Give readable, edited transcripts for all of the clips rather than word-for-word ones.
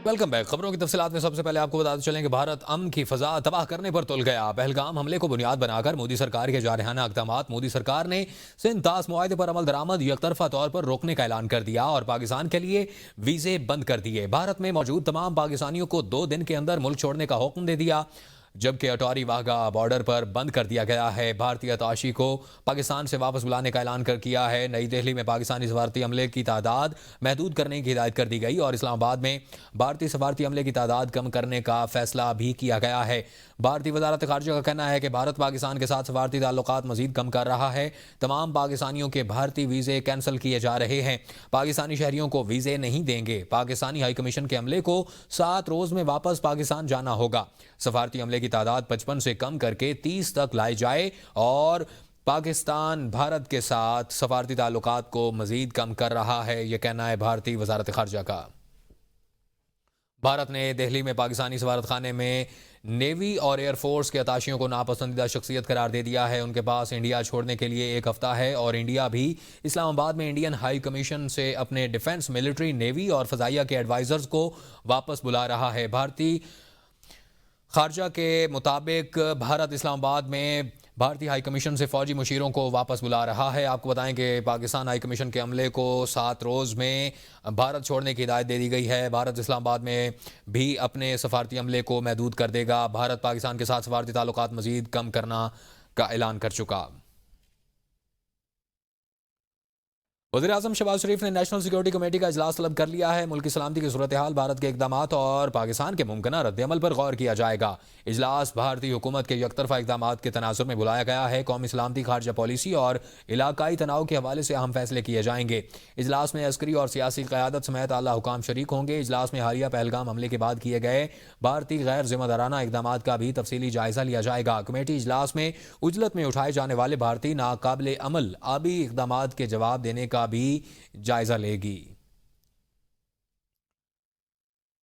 Welcome back. खबरों की तफसीलात में सबसे पहले आपको बताते चलें कि भारत अमन की फजा तबाह करने पर तुल गया। पहलगाम हमले को बुनियाद बनाकर मोदी सरकार के जारहाना इक़दाम। मोदी सरकार ने सिंध तास मुआहदे पर अमल दरामद यकतरफा तौर पर रोकने का ऐलान कर दिया और पाकिस्तान के लिए वीजे बंद कर दिए। भारत में मौजूद तमाम पाकिस्तानियों को 2 दिन के अंदर मुल्क छोड़ने का हुक्म दे दिया, जबकि अटौरी वाघा बॉर्डर पर बंद कर दिया गया है। भारतीय अताशी को पाकिस्तान से वापस बुलाने का ऐलान कर किया है। नई दिल्ली में पाकिस्तानी सफारती अमले की तादाद महदूद करने की हिदायत कर दी गई और इस्लामाबाद में भारतीय सफारती अमले की तादाद कम करने का फैसला भी किया गया है। भारतीय वजारत खारजा का कहना है कि भारत पाकिस्तान के साथ सफारती ताल्लुकात मजीद कम कर रहा है। तमाम पाकिस्तानियों के भारतीय वीज़े कैंसिल किए जा रहे हैं। पाकिस्तानी शहरियों को वीज़े नहीं देंगे। पाकिस्तानी हाई कमीशन के अमले को 7 रोज़ में वापस पाकिस्तान जाना होगा। सफारती अमले की तादाद 55 से कम करके 30 तक लाई जाए और पाकिस्तान भारत के साथ सफारती ताल्लुकात को मजीद कम कर रहा है, यह कहना है भारतीय वजारत खारजा का। भारत ने दिल्ली में पाकिस्तानी सफारत खाने में नेवी और एयरफोर्स के अताशियों को नापसंदीदा शख्सियत करार दे दिया है। उनके पास इंडिया छोड़ने के लिए 1 हफ्ता है और इंडिया भी इस्लामाबाद में इंडियन हाई कमीशन से अपने डिफेंस, मिलिट्री, नेवी और फजाइया के एडवाइजर्स को वापस बुला रहा है। भारतीय खारजा के मुताबिक भारत इस्लामाबाद में भारतीय हाई कमीशन से फौजी मुशीरों को वापस बुला रहा है। आपको बताएं कि पाकिस्तान हाई कमीशन के अमले को 7 रोज़ में भारत छोड़ने की हिदायत दे दी गई है। भारत इस्लामाबाद में भी अपने सफारती अमले को महदूद कर देगा। भारत पाकिस्तान के साथ सफारती ताल्लुकात मजीद कम करना का ऐलान कर चुका। वज़ीर आज़म शहबाज शरीफ ने नेशनल सिक्योरिटी कमेटी का इजलास तलब कर लिया है। मुल्क की सलामती की सूरत हाल, भारत के इकदाम और पाकिस्तान के मुमकिना रद्दअमल पर गौर किया जाएगा। इजलास भारतीय हुकूमत के यकतरफा इकदाम के तनाजुर में बुलाया गया है। कौमी सलामती, खारजा पॉलिसी और इलाकाई तनाव के हवाले से अहम फैसले किए जाएंगे। इजलास में अस्करी और सियासी क़यादत समेत आला हुकाम शरीक होंगे। इजलास में हालिया पहलगाम हमले के बाद किए गए भारतीय गैर जिम्मेदाराना इकदाम का भी तफसीली जायजा लिया जाएगा। कमेटी इजलास में उजलत में उठाए जाने वाले भारतीय नाकाबिल अमल आबी इकदाम के जवाब देने का भी जायजा लेगी।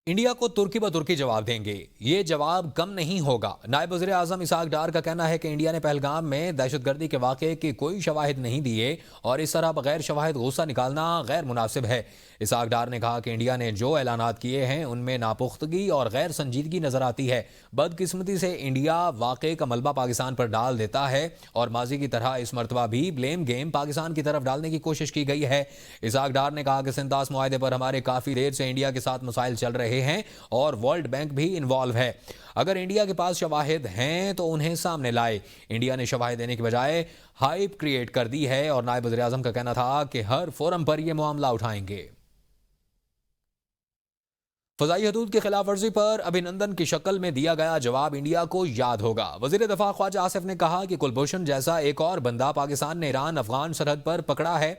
इंडिया को तुर्की ब तुर्की जवाब देंगे, ये जवाब कम नहीं होगा। नायब वज़ीर आज़म इसहाक डार का कहना है कि इंडिया ने पहलगाम में दहशतगर्दी के वाक़े के कोई शवाहिद नहीं दिए और इस तरह बगैर शवाहिद गुस्सा निकालना गैर मुनासिब है। इसहाक डार ने कहा कि इंडिया ने जो ऐलानात किए हैं उनमें नापुख्तगी और गैर संजीदगी नजर आती है। बदकिस्मती से इंडिया वाक़े का मलबा पाकिस्तान पर डाल देता है और माजी की तरह इस मरतबा भी ब्लेम गेम पाकिस्तान की तरफ डालने की कोशिश की गई है। इसहाक डार ने कहा कि सिंध तास मुआहदे पर हमारे काफ़ी देर से इंडिया के साथ मसाइल चल रहे हैं और वर्ल्ड बैंक भी इन्वॉल्व है। अगर इंडिया के पास शवाहिद हैं तो उन्हें सामने लाए। इंडिया ने शवाहिद देने के बजाय हाइप क्रिएट कर दी है और नायब वज़ीर आज़म का कहना था कि हर फोरम पर यह मामला उठाएंगे। फ़ज़ाई हदूद की खिलाफ वर्जी पर अभिनंदन की शक्ल में दिया गया जवाब इंडिया को याद होगा। वज़ीर दफ़ा ख्वाजा आसिफ ने कहा कि कुलभूषण जैसा एक और बंदा पाकिस्तान ने ईरान अफगान सरहद पर पकड़ा है।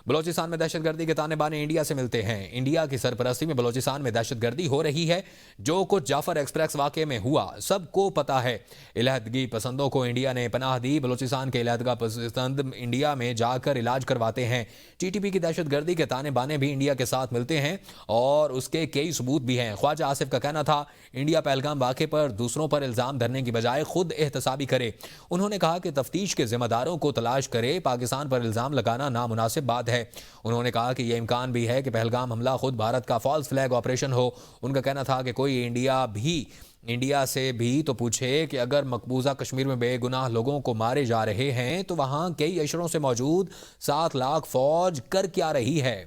बलोचिस्तान में दहशतगर्दी के ताने बाने इंडिया से मिलते हैं। इंडिया की सरपरस्ती में बलोचिस्तान में दहशतगर्दी हो रही है। जो कुछ जाफर एक्सप्रेस वाक़े में हुआ सबको पता है। इलाहदगी पसंदों को इंडिया ने पनाह दी। बलोचिस्तान के इलाहदगा पसंद इंडिया में जाकर इलाज करवाते हैं। TTP की दहशतगर्दी के ताने बाने भी इंडिया के साथ मिलते हैं और उसके कई सबूत भी हैं। ख्वाजा आसिफ का कहना था इंडिया पहलगाम वाक़े पर दूसरों पर इल्ज़ाम धरने की बजाय खुद एहतसाबी करे। उन्होंने कहा कि तफ्तीश के जिम्मेदारों को तलाश करे। पाकिस्तान पर इल्ज़ाम लगाना नामुनासिब बात है। उन्होंने कहा कि यह इम्कान भी है कि पहलगाम हमला खुद भारत का फॉल्स फ्लैग ऑपरेशन हो। उनका कहना था कि कोई इंडिया से भी तो पूछे कि अगर मकबूजा कश्मीर में बेगुनाह लोगों को मारे जा रहे हैं तो वहां कई अशरों से मौजूद 7 लाख फौज कर क्या रही है।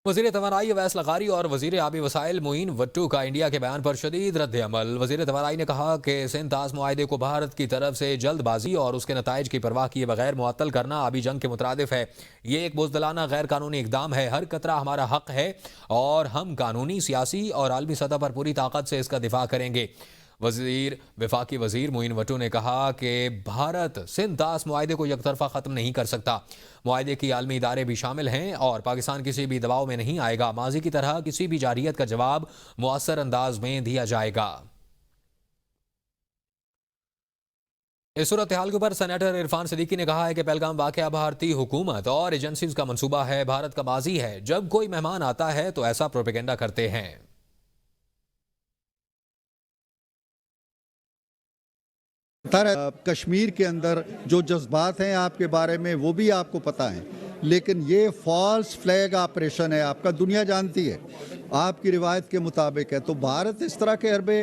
वज़ीर तवानाई अवैस लगारी और वज़ीर आबी वसाइल मोइन वट्टू का इंडिया के बयान पर शदीद रद्द अमल। वज़ीर तवानाई ने कहा कि सिंध तास मुआहदे को भारत की तरफ से जल्दबाजी और उसके नताइज की परवाह किए बगैर मुअत्तल करना आबी जंग के मुतरादिफ है। ये एक बुज़दिलाना गैर कानूनी इकदाम है। हर कतरा हमारा हक है और हम कानूनी, सियासी और आलमी सतह पर पूरी ताकत से इसका दिफा करेंगे। वफाकी वजीर मोइन वट्टू ने कहा कि भारत सिंध तास मुआहदे को यकतरफा ख़त्म नहीं कर सकता। मुआहदे की आलमी इदारे भी शामिल हैं और पाकिस्तान किसी भी दबाव में नहीं आएगा। माजी की तरह किसी भी जारियत का जवाब मुअस्सर अंदाज में दिया जाएगा। इस सूरत हाल के ऊपर सेनेटर इरफान सिद्दीकी ने कहा है कि पहलगाम वाक़या भारतीय हुकूमत और एजेंसीज का मंसूबा है। भारत का माजी है। जब कोई मेहमान आता है तो ऐसा प्रोपेगेंडा करते हैं। कश्मीर के अंदर जो जज्बात हैं आपके बारे में वो भी आपको पता है। लेकिन ये फॉल्स फ्लैग ऑपरेशन है, आपका दुनिया जानती है, आपकी रिवायत के मुताबिक है। तो भारत इस तरह के हरबे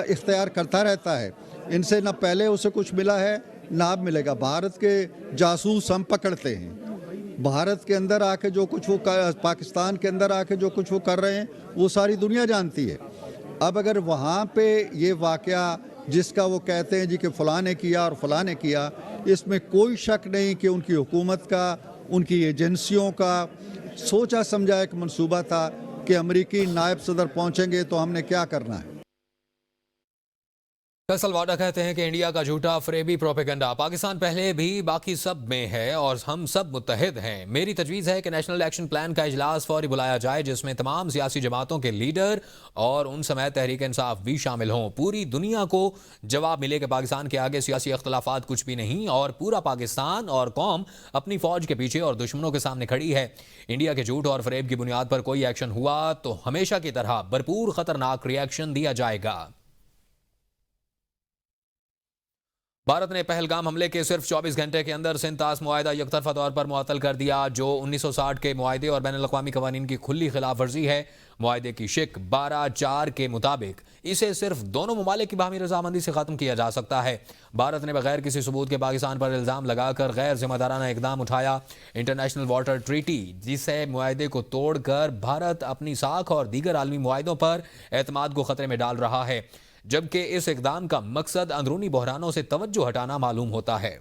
इख्तियार करता रहता है। इनसे न पहले उसे कुछ मिला है ना अब मिलेगा। भारत के जासूस हम पकड़ते हैं। भारत के अंदर आके जो कुछ वो पाकिस्तान के अंदर आके जो कुछ वो कर रहे हैं वो सारी दुनिया जानती है। अब अगर वहाँ पे ये वाक़या जिसका वो कहते हैं जी कि फ़लाँ ने किया और फ़लाँ ने किया, इसमें कोई शक नहीं कि उनकी हुकूमत का, उनकी एजेंसियों का सोचा समझा एक मंसूबा था कि अमरीकी नायब सदर पहुँचेंगे तो हमने क्या करना है। फैसल वाडा कहते हैं कि इंडिया का झूठा फरेबी प्रोपेगेंडा पाकिस्तान पहले भी बाकी सब में है और हम सब मुत्तहिद हैं। मेरी तजवीज़ है कि नेशनल एक्शन प्लान का इजलास फौरी बुलाया जाए जिसमें तमाम सियासी जमातों के लीडर और उन समेत तहरीक इंसाफ भी शामिल हों। पूरी दुनिया को जवाब मिले कि पाकिस्तान के आगे सियासी अख्तलाफात कुछ भी नहीं और पूरा पाकिस्तान और कौम अपनी फौज के पीछे और दुश्मनों के सामने खड़ी है। इंडिया के झूठ और फरेब की बुनियाद पर कोई एक्शन हुआ तो हमेशा की तरह भरपूर खतरनाक रिएक्शन दिया जाएगा। भारत ने पहलगाम हमले के सिर्फ 24 घंटे के अंदर सिंतास मुआहिदा यकतरफा तौर पर मुअत्तल कर दिया, जो 1960 के मुआहिदे और बैनुल अक़वामी कवानीन की खुली खिलाफ वर्जी है। मुआहिदे की शिक 12(4) के मुताबिक इसे सिर्फ दोनों ममालिक की बाहमी रजामंदी से ख़त्म किया जा सकता है। भारत ने बगैर किसी सबूत के पाकिस्तान पर इल्ज़ाम लगाकर गैर जिम्मेदाराना इकदाम उठाया। इंटरनेशनल वाटर ट्रीटी जिसे मुआहिदे को तोड़कर भारत अपनी साख और दीगर आलमी मुआहिदों पर एतमाद को खतरे में डाल रहा है, जबकि इस इकदाम का मकसद अंदरूनी बहरानों से तवज्जो हटाना मालूम होता है।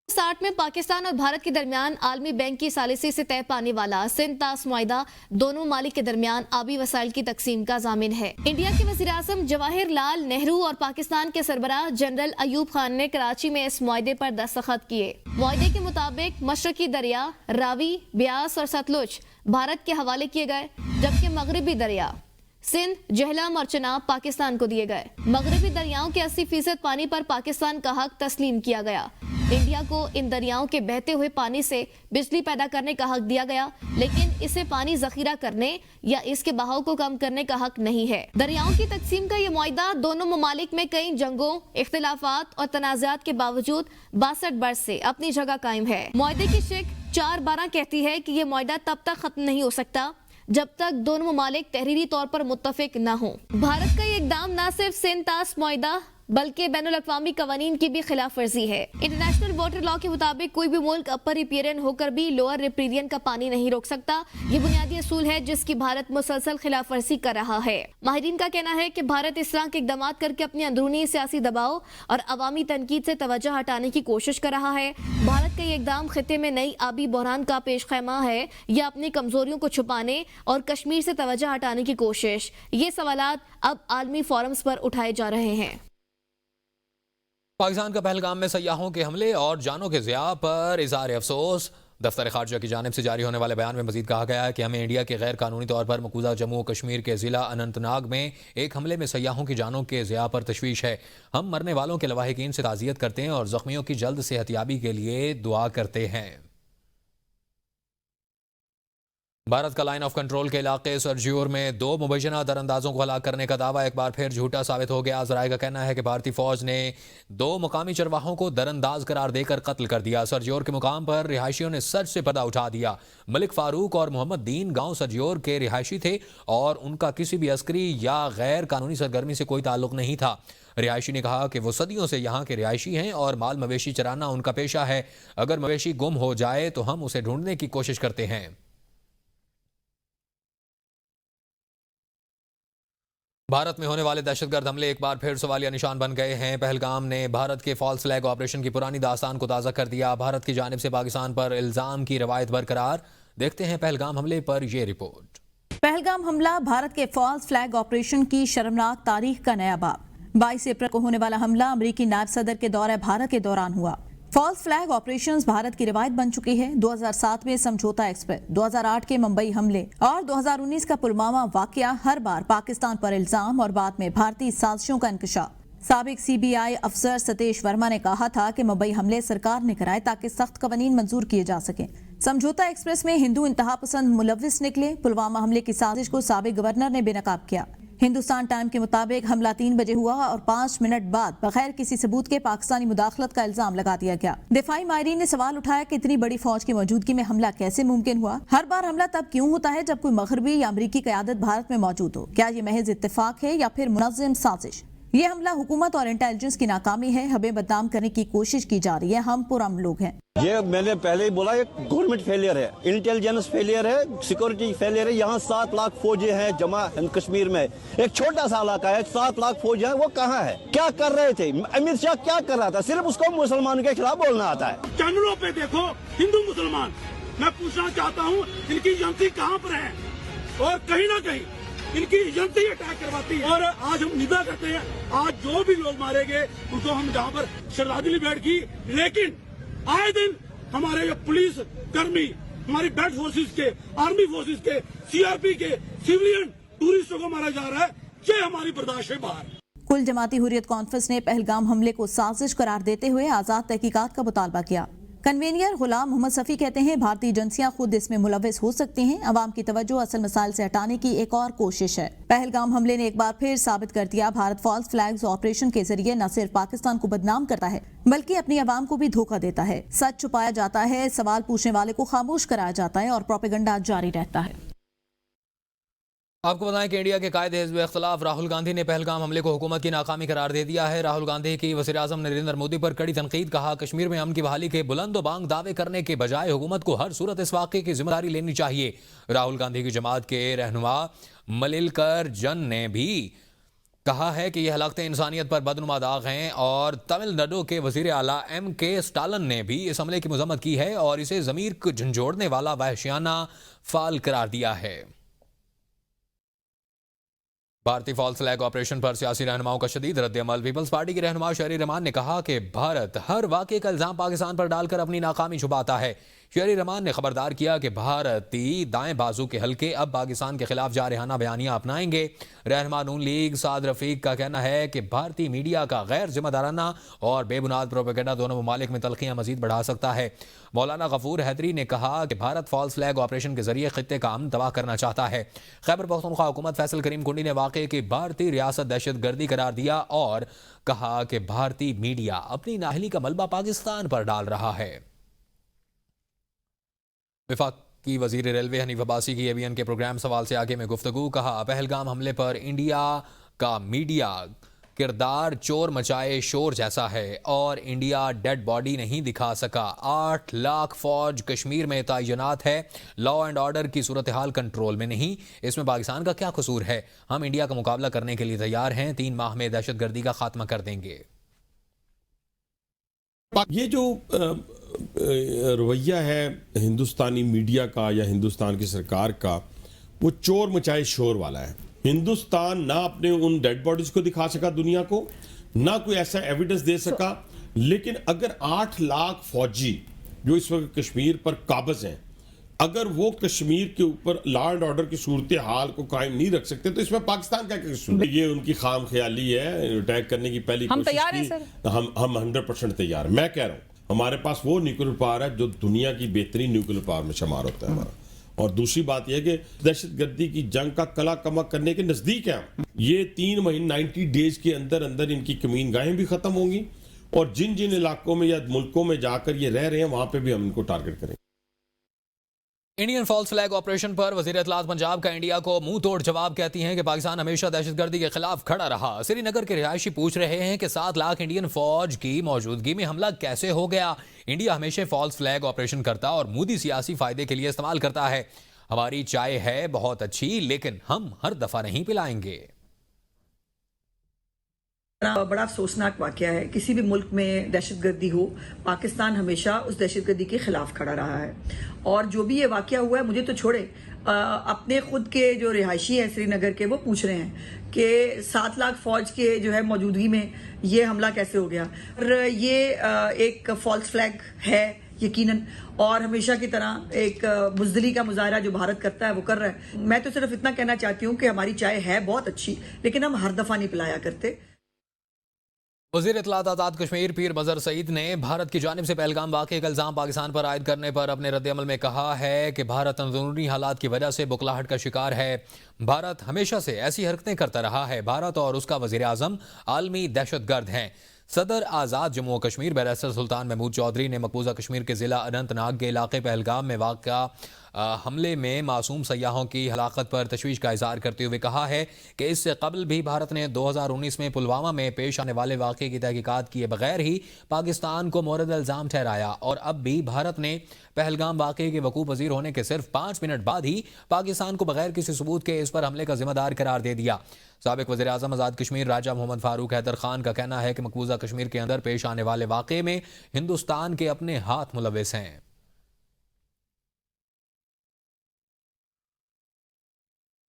1960 में पाकिस्तान और भारत के दरमियान आलमी बैंक की सालिसी से तय पाने वाला सिंतास मुआहिदा दोनों ममालिक के दरमियान आबी वसाइल की तकसीम का जामिन है। इंडिया के वज़ीर-ए-आज़म जवाहरलाल नेहरू और पाकिस्तान के सरबराह जनरल अयूब खान ने कराची में इस मुआहिदे पर दस्तखत किए। मुआहिदे के मुताबिक मशरकी दरिया रावी, ब्यास और सतलुज भारत के हवाले किए गए, जबकि मगरबी दरिया सिंध, जहलम और चनाब पाकिस्तान को दिए गए। मगरबी दरियाओं के 80% पानी पर पाकिस्तान का हक तस्लीम किया गया। इंडिया को इन दरियाओं के बहते हुए पानी से बिजली पैदा करने का हक दिया गया, लेकिन इसे पानी जखीरा करने या इसके बहाव को कम करने का हक नहीं है। दरियाओं की तकसीम का ये मुआहिदा दोनों ममालिक में कई जंगों, इख्तिलाफात और तनाज़ात के बावजूद 62 बरस से अपनी जगह कायम है। मुआहिदे की शिक 4(12) कहती है कि यह मुआहिदा तब तक खत्म नहीं हो सकता जब तक दोनों ममालिक तहरीरी तौर पर मुत्तफिक न हो। भारत का ये इकदाम न सिर्फ सिंतास मुआहिदा बल्कि बैनुल अक़वामी कवानीन की भी खिलाफ वर्जी है। इंटरनेशनल वाटर लॉ के मुताबिक कोई भी मुल्क अपर रिपेरियन होकर भी लोअर रिपेरियन का पानी नहीं रोक सकता। ये बुनियादी असूल है जिसकी भारत मुसलसल खिलाफ वर्जी कर रहा है। माहिरीन का कहना है कि भारत इस तरह के इक़दाम करके अपने अंदरूनी सियासी दबाव और अवामी तनकीद से तवज्जो हटाने की कोशिश कर रहा है। भारत का ये इक़दाम खित्ते में नई आबी बहरान का पेश ख़ैमा है या अपनी कमजोरियों को छुपाने और कश्मीर से तवज्जो हटाने की कोशिश। ये सवालात अब आलमी फोरम्स पर उठाए जा रहे हैं। पाकिस्तान का पहलगाम में सयाहों के हमले और जानों के ज़िया पर इज़हार अफसोस। दफ्तर खारजा की जानिब से जारी होने वाले बयान में मजीद कहा गया है कि हमें इंडिया के गैर कानूनी तौर पर मकबूजा जम्मू कश्मीर के ज़िला अनंतनाग में एक हमले में सयाहों की जानों के ज़िया पर तशवीश है। हम मरने वालों के लवाहिकीन से ताज़ियत करते हैं और ज़ख्मियों की जल्द सेहतियाबी के लिए दुआ करते हैं। भारत का लाइन ऑफ कंट्रोल के इलाके सरजियोर में 2 मुबैना दरअंदाजों को हलाक करने का दावा एक बार फिर झूठा साबित हो गया। ज़राए का कहना है कि भारतीय फौज ने 2 मुकामी चरवाहों को दरअंदाज करार देकर कत्ल कर दिया। सरजियोर के मुकाम पर रिहायशियों ने सर से पर्दा उठा दिया। मलिक फारूक और मोहम्मद दीन गांव सरजियोर के रिहायशी थे और उनका किसी भी अस्करी या गैर कानूनी सरगर्मी से कोई ताल्लुक नहीं था। रिहायशी ने कहा कि वो सदियों से यहाँ के रिहायशी हैं और माल मवेशी चराना उनका पेशा है। अगर मवेशी गुम हो जाए तो हम उसे ढूंढने की कोशिश करते हैं। भारत में होने वाले दहशतगर्द हमले एक बार फिर सवालिया निशान बन गए हैं। पहलगाम ने भारत के फॉल्स फ्लैग ऑपरेशन की पुरानी दास्तान को ताज़ा कर दिया। भारत की जानिब से पाकिस्तान पर इल्ज़ाम की रवायत बरकरार। देखते हैं पहलगाम हमले पर यह रिपोर्ट। पहलगाम हमला भारत के फॉल्स फ्लैग ऑपरेशन की शर्मनाक तारीख का नया बाब। 22 अप्रैल को होने वाला हमला अमरीकी नायब सदर के दौरे भारत के दौरान हुआ। फॉल्स फ्लैग ऑपरेशंस भारत की रिवायत बन चुकी है। 2007 में समझौता एक्सप्रेस, 2008 के मुंबई हमले और 2019 का पुलवामा वाकया हर बार पाकिस्तान पर इल्जाम और बाद में भारतीय साजिशों का इंकशाफ। साबिक CBI अफसर सतीश वर्मा ने कहा था कि मुंबई हमले सरकार ने कराए ताकि सख्त कवानीन मंजूर किए जा सकें। समझौता एक्सप्रेस में हिंदू इंतहा पसंद मुलविस निकले। पुलवामा हमले की साजिश को साबिक गवर्नर ने बेनकाब किया। हिंदुस्तान टाइम के मुताबिक हमला 3 बजे हुआ और 5 मिनट बाद बगैर किसी सबूत के पाकिस्तानी मुदाखलत का इल्जाम लगा दिया गया। दिफाई माहिरीन ने सवाल उठाया कि इतनी बड़ी फौज की मौजूदगी में हमला कैसे मुमकिन हुआ। हर बार हमला तब क्यों होता है जब कोई मगरबी या अमरीकी क़यादत भारत में मौजूद हो। क्या ये महज इत्तेफाक है या फिर मुनज़्ज़म साजिश। ये हमला हुकूमत और इंटेलिजेंस की नाकामी है। हमें बदनाम करने की कोशिश की जा रही है। हम पुरअमन लोग हैं। ये मैंने पहले ही बोला, ये गवर्नमेंट फेलियर है, इंटेलिजेंस फेलियर है, सिक्योरिटी फेलियर है। यहाँ 7 लाख फौजी हैं जमा कश्मीर में, एक छोटा सा इलाका है, 7 लाख फौजी हैं, वो कहाँ है? क्या कर रहे थे? अमित शाह क्या कर रहा था? सिर्फ उसको मुसलमानों के खिलाफ बोलना आता है। चैनलों पे देखो हिंदू मुसलमान, मैं पूछना चाहता हूँ इनकी एजेंसी कहाँ पर है? और कहीं ना कहीं इनकी एजेंसी अटैक करवाती है। और आज हम निदा करते हैं, आज जो भी लोग मारे गए उनको हम जहाँ पर श्रद्धांजलि भेंट की, लेकिन आए दिन हमारे जो पुलिस कर्मी, हमारी बैट फोर्सेस के, आर्मी फोर्सेस के, सीआरपी के, सिविलियन टूरिस्टों को मारा जा रहा है, ये हमारी बर्दाश्त से बाहर। कुल जमाती हुर्रियत कॉन्फ्रेंस ने पहलगाम हमले को साजिश करार देते हुए आजाद तहकीकात का मुतालबा किया। कन्वीनियर गुलाम मोहम्मद सफ़ी कहते हैं भारतीय एजेंसियां खुद इसमें मुलव्विस हो सकती हैं। अवाम की तवज्जो असल मसाइल से हटाने की एक और कोशिश है। पहलगाम हमले ने एक बार फिर साबित कर दिया भारत फॉल्स फ्लैग्स ऑपरेशन के जरिए न सिर्फ पाकिस्तान को बदनाम करता है बल्कि अपनी अवाम को भी धोखा देता है। सच छुपाया जाता है, सवाल पूछने वाले को खामोश कराया जाता है और प्रोपेगेंडा जारी रहता है। आपको बताएं कि इंडिया के कायदे हिज़्ब इख्तिलाफ राहुल गांधी ने पहलगाम हमले को हुकूमत की नाकामी करार दे दिया है। राहुल गांधी की वज़ीर-ए-आज़म नरेंद्र मोदी पर कड़ी तनकीद। कहा कश्मीर में अमन की बहाली के बुलंद-ओ-बांग दावे करने के बजाय हुकूमत को हर सूरत इस वाक़े की जिम्मेदारी लेनी चाहिए। राहुल गांधी की जमात के रहनुमा मलिल्कर जन ने भी कहा है कि यह हलाकतें इंसानियत पर बदनुमा दाग हैं और तमिलनाडु के वज़ीर आला M.K. स्टालिन ने भी इस हमले की मज़म्मत की है और इसे ज़मीर को झंझोड़ने वाला वहशियाना फाल करार दिया है। भारतीय फॉल्स फ्लैग ऑपरेशन पर सियासी रहनुमाओं का शदीद रद्द-ए-अमल। पीपल्स पार्टी के रहनुमा शहरी रहमान ने कहा कि भारत हर वाक़े का इल्जाम पाकिस्तान पर डालकर अपनी नाकामी छुपाता है। शहरी रहमान ने खबरदार किया कि भारतीय दाएं बाजू के हल्के अब पाकिस्तान के खिलाफ जारहाना बयानियां अपनाएंगे। रहनुमा नून लीग साद रफीक का कहना है कि भारतीय मीडिया का गैर जिम्मेदाराना और बेबुनियाद प्रोपेगेंडा दोनों ममालिक में तलखियां मजीद बढ़ा सकता है। मौलाना गफूर हैदरी ने कहा कि भारत फॉल्स फ्लैग ऑपरेशन के जरिए खित्ते का अमन तबाह करना चाहता है। खैबर पख्तूनख्वा हुकूमत फैसल करीम कुंडी ने वाक़े की भारतीय रियासत दहशतगर्दी करार दिया और कहा कि भारतीय मीडिया अपनी नाअहली का मलबा पाकिस्तान पर डाल रहा है। वफाकी वजीर रेलवे हनीफ अब्बासी की एवीएन के प्रोग्राम सवाल से आगे में गुफ्तगू। कहा पहलगाम हमले पर इंडिया का मीडिया किरदार चोर मचाए शोर जैसा है और इंडिया डेड बॉडी नहीं दिखा सका। 8 लाख फौज कश्मीर में तैनात है। लॉ एंड ऑर्डर की सूरत हाल कंट्रोल में नहीं, इसमें पाकिस्तान का क्या कसूर है? हम इंडिया का मुकाबला करने के लिए तैयार हैं। 3 माह में दहशतगर्दी का खात्मा कर देंगे। ये जो रवैया है हिंदुस्तानी मीडिया का या हिंदुस्तान की सरकार का, वो चोर मचाए शोर वाला है। हिंदुस्तान ना अपने उन डेड बॉडीज को दिखा सका दुनिया को, ना कोई ऐसा एविडेंस दे सका। लेकिन अगर 8 लाख फौजी जो इस वक्त कश्मीर पर काबिज हैं, अगर वो कश्मीर के ऊपर लॉ एंड ऑर्डर की सूरत हाल को कायम नहीं रख सकते तो इसमें पाकिस्तान का क्या कसूर? ये उनकी खाम ख्याली है। अटैक करने की पहली हम कोशिश तैयार हैं की। सर। हम 100% तैयार हैं। मैं कह रहा हूँ हमारे पास वो न्यूक्लियर पावर है जो दुनिया की बेहतरीन न्यूक्लियर पावर में शुमार होता है हमारा। और दूसरी बात यह है कि दहशतगर्दी की जंग का कला कमक करने के नजदीक है। ये 3 महीने 90 डेज के अंदर अंदर इनकी कमीन गाहें भी खत्म होंगी और जिन जिन इलाकों में या मुल्कों में जाकर ये रह रहे हैं वहां पे भी हम इनको टारगेट करेंगे। इंडियन फॉल्स फ्लैग ऑपरेशन पर वज़ीर इत्तलात पंजाब का इंडिया को मुंह तोड़ जवाब। कहती हैं कि पाकिस्तान हमेशा दहशतगर्दी के खिलाफ खड़ा रहा। श्रीनगर के रिहायशी पूछ रहे हैं कि 7 लाख इंडियन फौज की मौजूदगी में हमला कैसे हो गया? इंडिया हमेशा फॉल्स फ्लैग ऑपरेशन करता और मोदी सियासी फायदे के लिए इस्तेमाल करता है। हमारी चाय है बहुत अच्छी लेकिन हम हर दफा नहीं पिलाएंगे। बड़ा अफसोसनाक वाकया है। किसी भी मुल्क में दहशतगर्दी हो, पाकिस्तान हमेशा उस दहशतगर्दी के खिलाफ खड़ा रहा है। और जो भी ये वाकया हुआ है, मुझे तो छोड़े, अपने खुद के जो रिहायशी हैं श्रीनगर के, वो पूछ रहे हैं कि 7 लाख फौज के जो है मौजूदगी में ये हमला कैसे हो गया। और ये एक फॉल्स फ्लैग है यकीनन, और हमेशा की तरह एक बुज़दिली का मुजाहरा जो भारत करता है वो कर रहा है। मैं तो सिर्फ इतना कहना चाहती हूँ कि हमारी चाय है बहुत अच्छी लेकिन हम हर दफा नहीं पिलाया करते। वज़ीर इत्तलात आज़ाद कश्मीर पीर मज़हर सईद ने भारत की जानिब से पहलगाम वाक़े का इल्ज़ाम पाकिस्तान पर आयद करने पर अपने रद्द-ए-अमल में कहा है कि भारत अंदरूनी हालात की वजह से बुखलाहट का शिकार है। भारत हमेशा से ऐसी हरकतें करता रहा है। भारत और उसका वज़ीर आज़म आलमी दहशतगर्द हैं। सदर आज़ाद जम्मू और कश्मीर बैरिस्टर सुल्तान महमूद चौधरी ने मकबूजा कश्मीर के ज़िला अनंतनाग के इलाके पहलगाम में वाक़ा हमले में मासूम सयाहों की हलाकत पर तशवीश का इजहार करते हुए कहा है कि इससे कबल भी भारत ने 2019 में पुलवामा में पेश आने वाले वाक़े की तहकीकात किए बगैर ही पाकिस्तान को मोरद इल्ज़ाम ठहराया और अब भी भारत ने पहलगाम वाक़े के वकूफ़ पज़ीर होने के सिर्फ 5 मिनट बाद ही पाकिस्तान को बगैर किसी सबूत के इस पर हमले का जिम्मेदार करार दे दिया। साबिक वज़ीर आज़म आज़ाद कश्मीर राजा मोहम्मद फारूक हैदर खान का कहना है कि मकबूजा कश्मीर के अंदर पेश आने वाले वाक़े में हिंदुस्तान के अपने हाथ मुलव्वस हैं।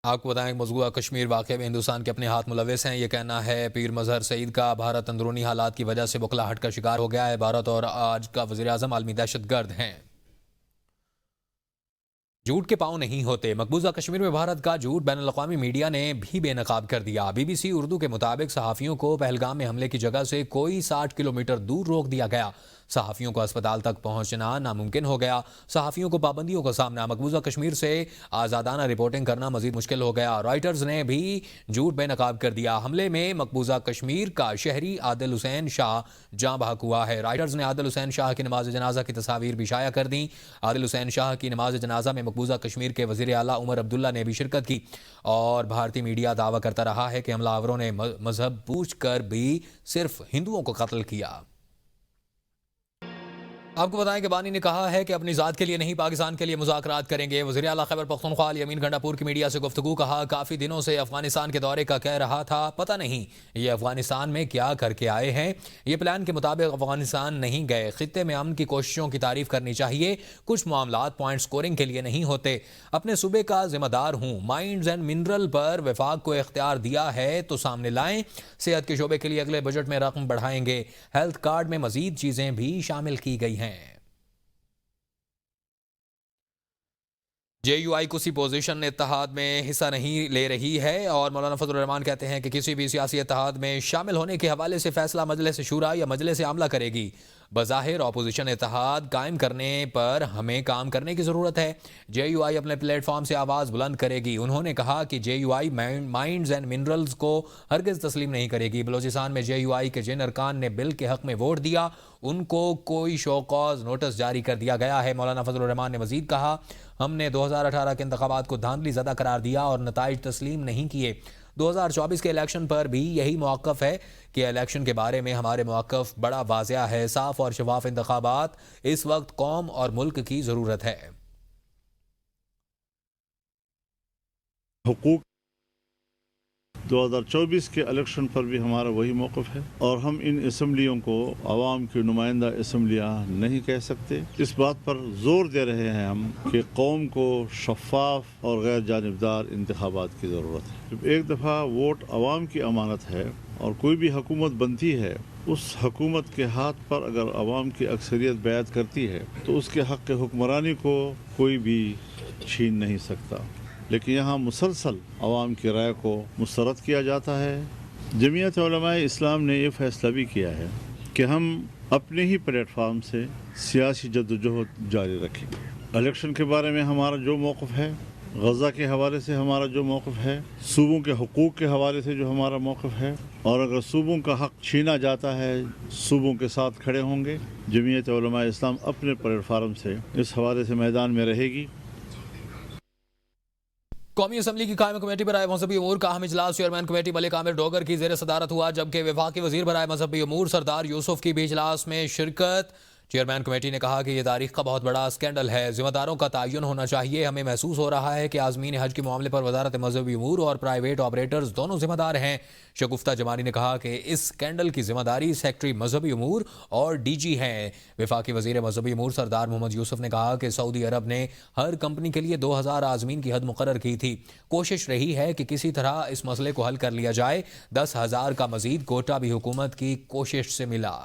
आपको बताएं कि मौजूदा कश्मीर वाक़े में हिंदुस्तान के अपने हाथ मुलव्वस हैं। ये कहना है पीर मज़हर सईद का। भारत अंदरूनी हालात की वजह से बुखलाहट का शिकार हो गया है। भारत और आज का वज़ीर आज़म आलमी दहशतगर्द हैं। झूठ के पाँव नहीं होते। मकबूजा कश्मीर में भारत का झूठ बैनुल-अक़वामी मीडिया ने भी बेनकाब कर दिया। BBC उर्दू के मुताबिक सहाफ़ियों को पहलगाम में हमले की जगह से कोई 60 किलोमीटर दूर रोक दिया गया। सहाफ़ियों को अस्पताल तक पहुंचना नामुमकिन हो गया। सहाफ़ियों को पाबंदियों का सामना। मकबूजा कश्मीर से आज़ादाना रिपोर्टिंग करना मजीद मुश्किल हो गया। रॉयटर्स ने भी झूठ बेनकाब कर दिया। हमले में मकबूजा कश्मीर का शहरी आदिल हुसैन शाह जाँ बहक हुआ है। रॉयटर्स ने आदिल हुसैन शाह की नमाज जनाजा की तस्वीर भी शाया कर दी। आदिल हुसैन शाह की नमाज जनाजा में मकबूजा कश्मीर के वज़ीर आला उमर अब्दुल्ला ने भी शिरकत की और भारतीय मीडिया दावा करता रहा है कि हमलावरों ने मजहब पूछ कर भी सिर्फ हिंदुओं को कत्ल किया। आपको बताएं कि बानी ने कहा है कि अपनी ज़ात के लिए नहीं पाकिस्तान के लिए मुज़ाकरात करेंगे। वज़ीर आला खैबर पख्तूनख्वा अली अमीन गंडापुर की मीडिया से गुफ्तगू। कहा काफ़ी दिनों से अफगानिस्तान के दौरे का कह रहा था, पता नहीं ये अफगानिस्तान में क्या करके आए हैं। ये प्लान के मुताबिक अफगानिस्तान नहीं गए। खित्ते में अमन की कोशिशों की तारीफ करनी चाहिए। कुछ मामलात पॉइंट स्कोरिंग के लिए नहीं होते। अपने सूबे का जिम्मेदार हूँ। माइंड्स एंड मिनरल पर वफाक को इख्तियार दिया है तो सामने लाएं। सेहत के शोबे के लिए अगले बजट में रकम बढ़ाएंगे। हेल्थ कार्ड में मजीद चीज़ें भी शामिल की गई हैं। JUI किसी पोजीशन इत्तेहाद में हिस्सा नहीं ले रही है और मौलाना फजल रहमान कहते हैं कि किसी भी सियासी इत्तेहाद में शामिल होने के हवाले से फैसला मजलिस शूरा या मजलिस आमला करेगी। बज़ाहिर अपोजिशन इत्तेहाद कायम करने पर हमें काम करने की ज़रूरत है। JUI अपने प्लेटफॉर्म से आवाज़ बुलंद करेगी। उन्होंने कहा कि JUI माइंड्स एंड मिनरल्स को हरगिज़ तस्लीम नहीं करेगी। बलोचिस्तान में JUI के जिन अरकान ने बिल के हक़ में वोट दिया उनको कोई शोकॉज नोटिस जारी कर दिया गया है। मौलाना फजल रहमान ने मजीद कहा, हमने 2018 के इंतखाबात को धांधली ज़दा करार दिया और नताइज तस्लीम नहीं किए। 2024 के इलेक्शन पर भी यही मौक़िफ़ है कि इलेक्शन के बारे में हमारे मौक़िफ़ बड़ा वाज़िया है। साफ़ और शफाफ इंतखाबात इस वक्त कौम और मुल्क की ज़रूरत है। हुकूक 2024 के इलेक्शन पर भी हमारा वही मौक़िफ़ है और हम इन असम्बलियों को आवाम की नुमाइंदा असम्बलियाँ नहीं कह सकते। इस बात पर जोर दे रहे हैं हम कि कौम को शफाफ और गैर जानिबदार इंतखाबात की ज़रूरत है। जब एक दफ़ा वोट आवाम की अमानत है और कोई भी हुकूमत बनती है, उस हुकूमत के हाथ पर अगर आवाम की अक्सरियत बैत करती है तो उसके हक़ के हुक्मरानी को कोई भी छीन नहीं सकता। लेकिन यहाँ मुसलसल आवाम की राय को मुस्तरद किया जाता है। जमीयत उलमाए इस्लाम ने यह फ़ैसला भी किया है कि हम अपने ही प्लेटफार्म से सियासी जद्दोजहद जारी रखेंगे। इलेक्शन के बारे में हमारा जो मौक़िफ़ है, गज़ा के हवाले से हमारा जो मौक़िफ़ है, सूबों के हुकूक के हवाले से जो हमारा मौक़िफ़ है, और अगर सूबों का हक़ छीना जाता है सूबों के साथ खड़े होंगे। जमीयत उलमाए इस्लाम अपने प्लेटफार्म से इस हवाले से मैदान में रहेगी। कौमी असम्बली की कायम कमेटी बराए मजहबी अमूर का अहम इजलास चेयरमैन कमेटी मलिक आमिर डोगर की ज़ेर सदारत हुआ, जबकि वफाकी वज़ीर बराए मजहबी अमूर सरदार यूसुफ की भी इजलास में शिरकत। चेयरमैन कमेटी ने कहा कि यह तारीख का बहुत बड़ा स्कैंडल है। जिम्मेदारों का तयन होना चाहिए। हमें महसूस हो रहा है कि आज़मीन हज के मामले पर वजारत मजहबी अमूर और प्राइवेट ऑपरेटर्स दोनों जिम्मेदार हैं। शगुफ्ता जमानी ने कहा कि इस स्कैंडल की जिम्मेदारी सेक्रेटरी मजहबी अमूर और DG हैं। वफाकी वज़ीर मजहबी अमूर सरदार मोहम्मद यूसुफ ने कहा कि सऊदी अरब ने हर कंपनी के लिए 2000 आज़मीन की हद मुकर्रर की थी। कोशिश रही है कि किसी तरह इस मसले को हल कर लिया जाए। 10,000 का मजीद कोटा भी हुकूमत की कोशिश से मिला।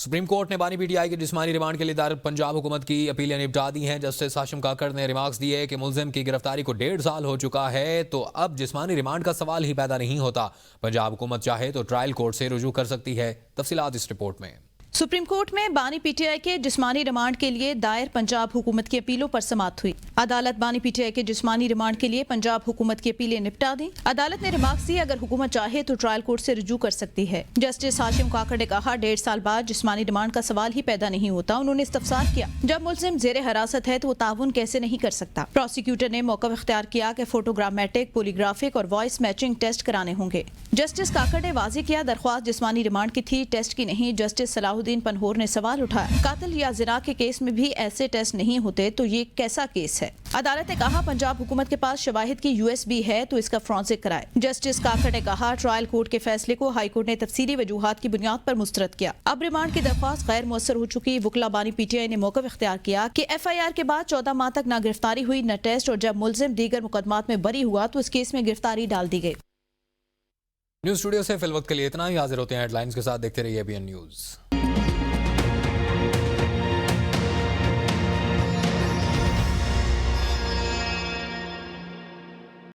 सुप्रीम कोर्ट ने बानी पीटीआई के जिस्मानी रिमांड के लिए दायर पंजाब हुकूमत की अपीलें निपटा दी हैं। जस्टिस हाशिम काकड़ ने रिमार्क्स दिए कि मुलजिम की गिरफ्तारी को 1.5 साल हो चुका है तो अब जिस्मानी रिमांड का सवाल ही पैदा नहीं होता। पंजाब हुकूमत चाहे तो ट्रायल कोर्ट से रुजू कर सकती है। तफसीलात इस रिपोर्ट में। सुप्रीम कोर्ट में बानी पीटीआई के जिस्मानी रिमांड के लिए दायर पंजाब हुकूमत की अपीलों पर समाअत हुई। अदालत बानी पीटीआई के जिस्मानी रिमांड के लिए पंजाब हुकूमत की अपीलें निपटा दी। अदालत ने रिमार्क्स दिए अगर हुकूमत चाहे तो ट्रायल कोर्ट से रुजू कर सकती है। जस्टिस हाशिम काकड़ ने कहा 1.5 साल बाद जिस्मानी रिमांड का सवाल ही पैदा नहीं होता। उन्होंने इस्तफसार किया जब मुलजिम जेर हिरासत है तो वो ताउन कैसे नहीं कर सकता। प्रोसिक्यूटर ने मौका इख्तियार किया कि फोटोग्रामेटिक, पोलीग्राफिक और वॉइस मैचिंग टेस्ट कराने होंगे। जस्टिस काकड़ ने वाज़ेह किया दरख्वास्त जिस्मानी रिमांड की थी, टेस्ट की नहीं। जस्टिस सलाहुद्दीन पनहोर ने सवाल उठाया कातिल या जिना के केस में भी ऐसे टेस्ट नहीं होते तो ये कैसा केस है। अदालत ने कहा पंजाब हुकूमत के पास शवाहिद की USB है तो इसका फोरेंसिक कराए। जस्टिस काकड़ ने कहा ट्रायल कोर्ट के फैसले को हाई कोर्ट ने तफसीली वजूहात की बुनियाद पर मुस्तरद किया। अब रिमांड की दरख्वास्त गैर मुअस्सर हो चुकी। वकला बानी पीटीआई ने मौका इख्तियार किया कि FIR के बाद 14 माह तक न गिरफ्तारी हुई न टेस्ट, और जब मुलजिम दीगर मुकदमात में बरी हुआ तो इस केस में गिरफ्तारी डाल दी गई। न्यूज स्टूडियो से फिल वक्त के लिए इतना ही। हाजिर होते हैं हेडलाइंस के साथ। देखते रहिए ABN न्यूज।